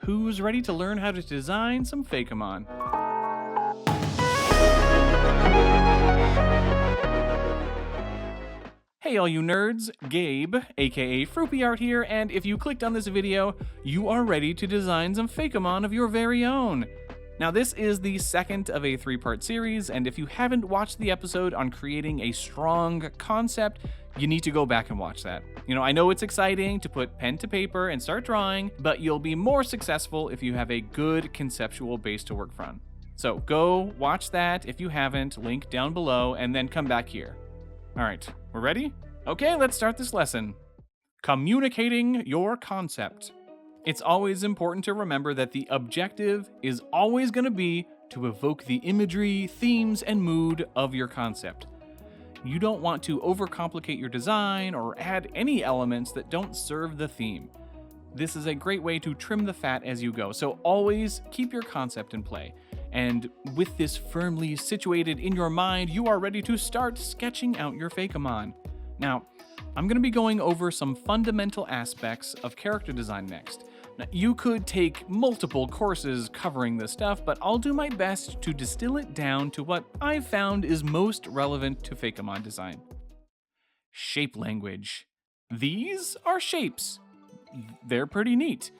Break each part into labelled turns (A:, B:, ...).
A: Who's ready to learn how to design some Fakemon? Hey all you nerds, Gabe, aka Froopy Art here, and if you clicked on this video, you are ready to design some Fakemon of your very own. Now this is the second of a 3-part series, and if you haven't watched the episode on creating a strong concept, you need to go back and watch that. I know it's exciting to put pen to paper and start drawing, but you'll be more successful if you have a good conceptual base to work from. So go watch that if you haven't, link down below, and then come back here. Alright, we're ready? Okay, let's start this lesson. Communicating your concept. It's always important to remember that the objective is always going to be to evoke the imagery, themes, and mood of your concept. You don't want to overcomplicate your design or add any elements that don't serve the theme. This is a great way to trim the fat as you go, so always keep your concept in play. And with this firmly situated in your mind, you are ready to start sketching out your Fakemon. Now, I'm going to be going over some fundamental aspects of character design next. Now, you could take multiple courses covering this stuff, but I'll do my best to distill it down to what I've found is most relevant to Fakemon design. Shape language. These are shapes. They're pretty neat.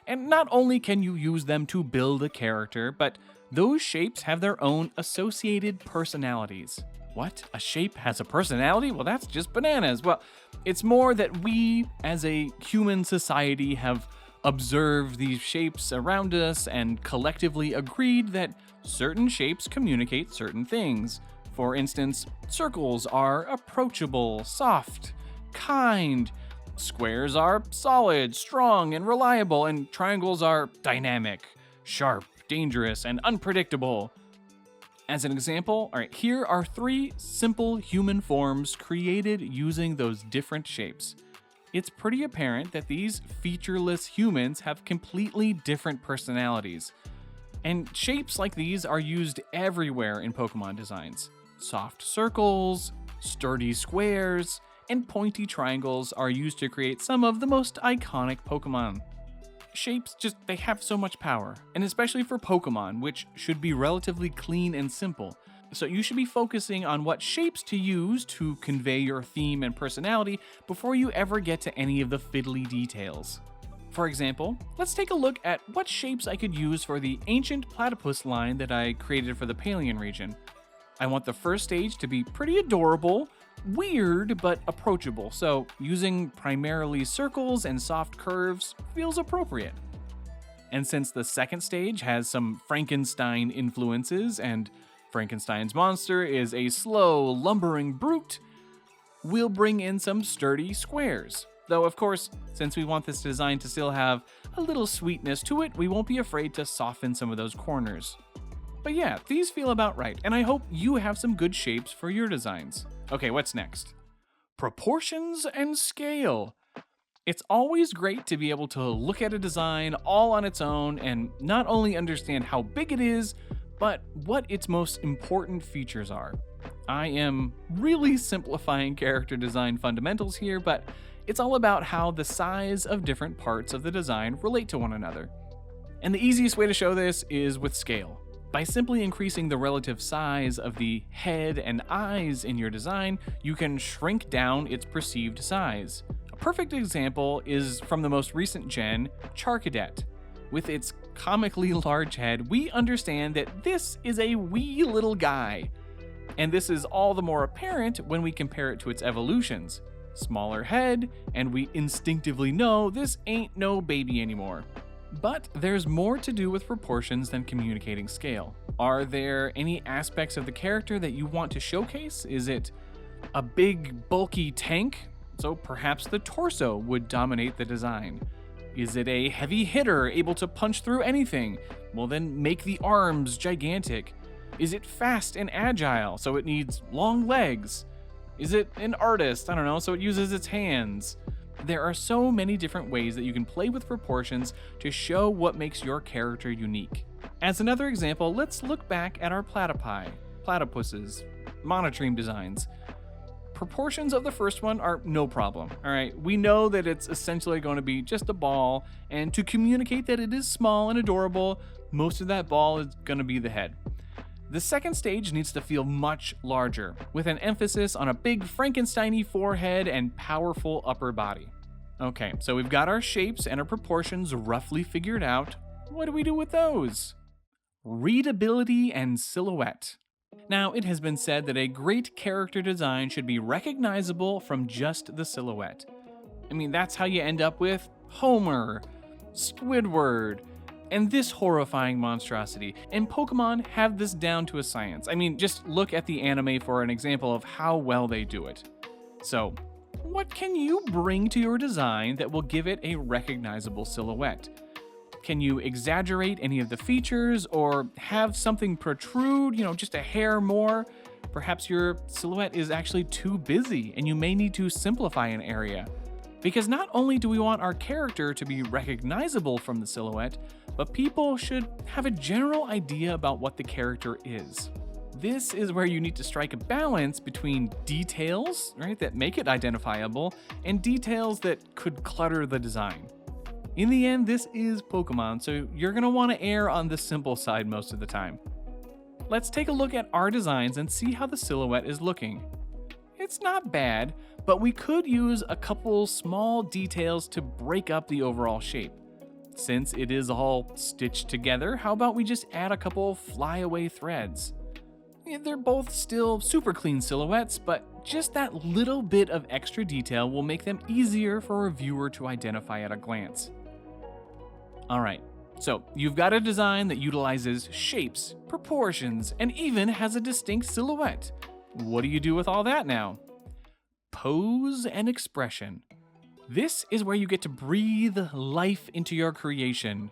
A: And not only can you use them to build a character, but those shapes have their own associated personalities. What? A shape has a personality? Well, that's just bananas. Well, it's more that we, as a human society, have observed these shapes around us and collectively agreed that certain shapes communicate certain things. For instance, circles are approachable, soft, kind. Squares are solid, strong, and reliable, and triangles are dynamic, sharp, dangerous, and unpredictable. As an example, here are 3 simple human forms created using those different shapes. It's pretty apparent that these featureless humans have completely different personalities. And shapes like these are used everywhere in Pokemon designs. Soft circles, sturdy squares, and pointy triangles are used to create some of the most iconic Pokemon. Shapes they have so much power, and especially for Pokemon, which should be relatively clean and simple. So you should be focusing on what shapes to use to convey your theme and personality before you ever get to any of the fiddly details. For example, let's take a look at what shapes I could use for the ancient platypus line that I created for the Palean region. I want the first stage to be pretty adorable, weird but approachable, so using primarily circles and soft curves feels appropriate. And since the second stage has some Frankenstein influences and Frankenstein's monster is a slow, lumbering brute, we'll bring in some sturdy squares. Though of course, since we want this design to still have a little sweetness to it, we won't be afraid to soften some of those corners. But yeah, these feel about right, and I hope you have some good shapes for your designs. Okay, what's next? Proportions and scale. It's always great to be able to look at a design all on its own and not only understand how big it is, but what its most important features are. I am really simplifying character design fundamentals here, but it's all about how the size of different parts of the design relate to one another. And the easiest way to show this is with scale. By simply increasing the relative size of the head and eyes in your design, you can shrink down its perceived size. A perfect example is from the most recent gen, Charcadet. With its comically large head, we understand that this is a wee little guy. And this is all the more apparent when we compare it to its evolutions. Smaller head, and we instinctively know this ain't no baby anymore. But there's more to do with proportions than communicating scale. Are there any aspects of the character that you want to showcase? Is it a big, bulky tank? So perhaps the torso would dominate the design. Is it a heavy hitter able to punch through anything? Well, then make the arms gigantic. Is it fast and agile, so it needs long legs? Is it an artist? I don't know, so it uses its hands. There are so many different ways that you can play with proportions to show what makes your character unique. As another example, let's look back at our platypuses, monotremes designs. proportions of the first one are no problem, all right? We know that it's essentially going to be just a ball, and to communicate that it is small and adorable, most of that ball is going to be the head. The second stage needs to feel much larger, with an emphasis on a big Frankenstein-y forehead and powerful upper body. Okay, so we've got our shapes and our proportions roughly figured out. What do we do with those? Readability and silhouette. Now, it has been said that a great character design should be recognizable from just the silhouette. I mean, that's how you end up with Homer, Squidward, and this horrifying monstrosity. And Pokemon have this down to a science. I mean, just look at the anime for an example of how well they do it. So, what can you bring to your design that will give it a recognizable silhouette? Can you exaggerate any of the features or have something protrude, just a hair more? Perhaps your silhouette is actually too busy and you may need to simplify an area. Because not only do we want our character to be recognizable from the silhouette, but people should have a general idea about what the character is. This is where you need to strike a balance between details, right, that make it identifiable, and details that could clutter the design. In the end, this is Pokemon, so you're going to want to err on the simple side most of the time. Let's take a look at our designs and see how the silhouette is looking. It's not bad, but we could use a couple small details to break up the overall shape. Since it is all stitched together, how about we just add a couple flyaway threads? They're both still super clean silhouettes, but just that little bit of extra detail will make them easier for a viewer to identify at a glance. Alright, so you've got a design that utilizes shapes, proportions, and even has a distinct silhouette. What do you do with all that now? Pose and expression. This is where you get to breathe life into your creation.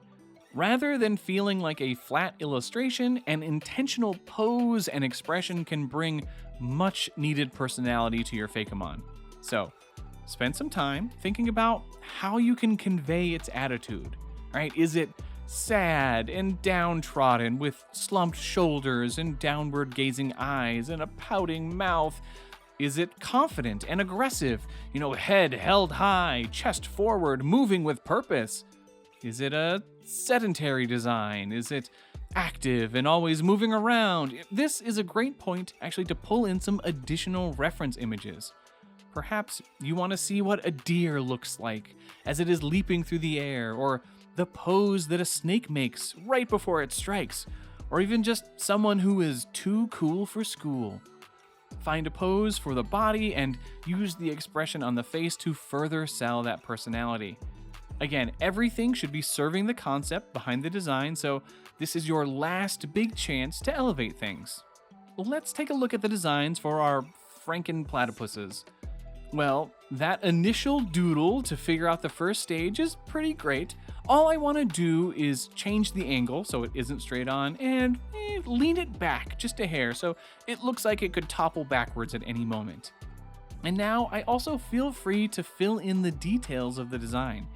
A: Rather than feeling like a flat illustration, an intentional pose and expression can bring much needed personality to your Fakemon. So, spend some time thinking about how you can convey its attitude. Right? Is it sad and downtrodden with slumped shoulders and downward gazing eyes and a pouting mouth? Is it confident and aggressive? Head held high, chest forward, moving with purpose? Is it a sedentary design? Is it active and always moving around? This is a great point actually to pull in some additional reference images. Perhaps you want to see what a deer looks like as it is leaping through the air, or the pose that a snake makes right before it strikes, or even just someone who is too cool for school. Find a pose for the body and use the expression on the face to further sell that personality. Again, everything should be serving the concept behind the design, so this is your last big chance to elevate things. Let's take a look at the designs for our Franken platypuses. Well, that initial doodle to figure out the first stage is pretty great. All I want to do is change the angle so it isn't straight on and lean it back just a hair so it looks like it could topple backwards at any moment. And now I also feel free to fill in the details of the design.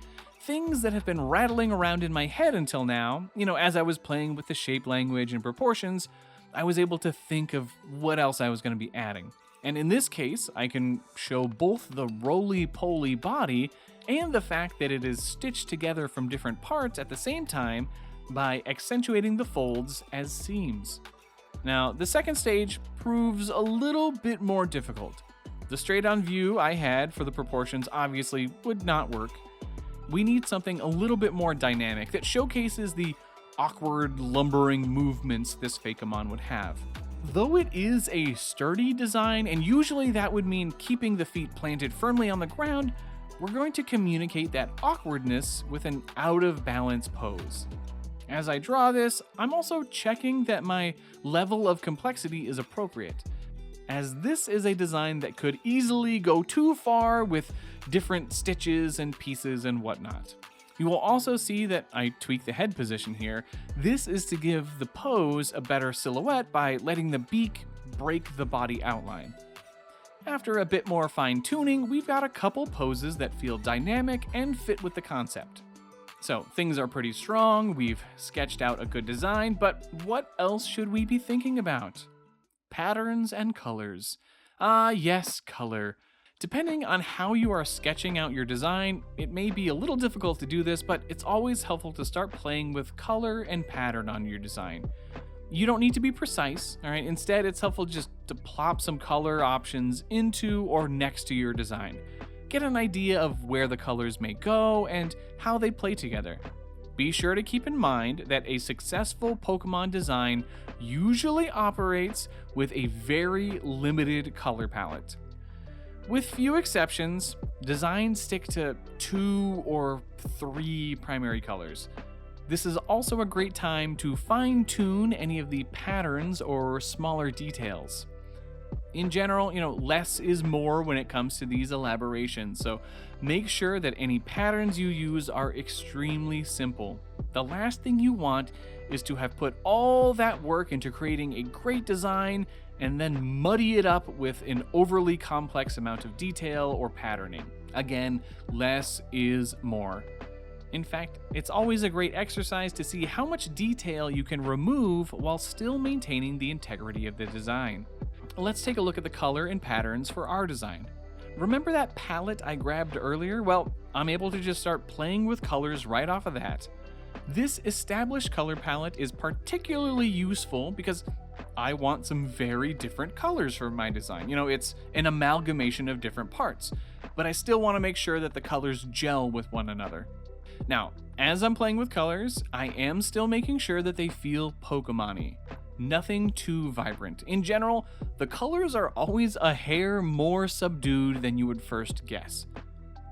A: Things that have been rattling around in my head until now, as I was playing with the shape language and proportions, I was able to think of what else I was going to be adding. And in this case, I can show both the roly-poly body and the fact that it is stitched together from different parts at the same time by accentuating the folds as seams. Now, the second stage proves a little bit more difficult. The straight-on view I had for the proportions obviously would not work. We need something a little bit more dynamic that showcases the awkward, lumbering movements this Fakemon would have. Though it is a sturdy design, and usually that would mean keeping the feet planted firmly on the ground, we're going to communicate that awkwardness with an out-of-balance pose. As I draw this, I'm also checking that my level of complexity is appropriate, as this is a design that could easily go too far with different stitches and pieces and whatnot. You will also see that I tweak the head position here. This is to give the pose a better silhouette by letting the beak break the body outline. After a bit more fine-tuning, we've got a couple poses that feel dynamic and fit with the concept. So things are pretty strong, we've sketched out a good design, but what else should we be thinking about? Patterns and colors. Yes, color. Depending on how you are sketching out your design, it may be a little difficult to do this, but it's always helpful to start playing with color and pattern on your design. You don't need to be precise, all right? Instead, it's helpful just to plop some color options into or next to your design. Get an idea of where the colors may go and how they play together. Be sure to keep in mind that a successful Pokemon design usually operates with a very limited color palette. With few exceptions, designs stick to 2 or 3 primary colors. This is also a great time to fine-tune any of the patterns or smaller details. In general, less is more when it comes to these elaborations, so make sure that any patterns you use are extremely simple. The last thing you want is to have put all that work into creating a great design and then muddy it up with an overly complex amount of detail or patterning. Again, less is more. In fact, it's always a great exercise to see how much detail you can remove while still maintaining the integrity of the design. Let's take a look at the color and patterns for our design. Remember that palette I grabbed earlier? Well, I'm able to just start playing with colors right off of that. This established color palette is particularly useful because I want some very different colors for my design. It's an amalgamation of different parts, but I still want to make sure that the colors gel with one another. Now, as I'm playing with colors, I am still making sure that they feel Pokemon-y. Nothing too vibrant. In general, the colors are always a hair more subdued than you would first guess.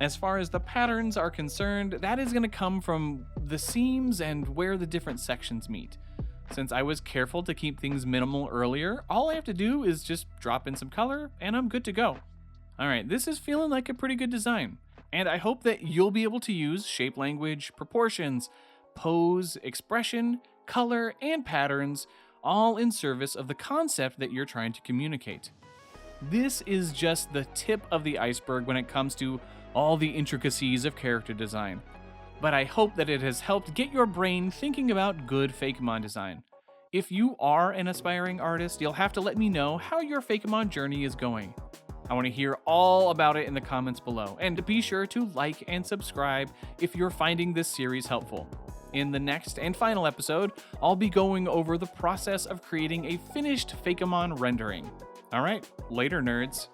A: As far as the patterns are concerned, that is going to come from the seams and where the different sections meet. Since I was careful to keep things minimal earlier, all I have to do is just drop in some color and I'm good to go. Alright, this is feeling like a pretty good design. And I hope that you'll be able to use shape language, proportions, pose, expression, color, and patterns all in service of the concept that you're trying to communicate. This is just the tip of the iceberg when it comes to all the intricacies of character design. But I hope that it has helped get your brain thinking about good Fakemon design. If you are an aspiring artist, you'll have to let me know how your Fakemon journey is going. I want to hear all about it in the comments below, and be sure to like and subscribe if you're finding this series helpful. In the next and final episode, I'll be going over the process of creating a finished Fakemon rendering. Alright, later nerds.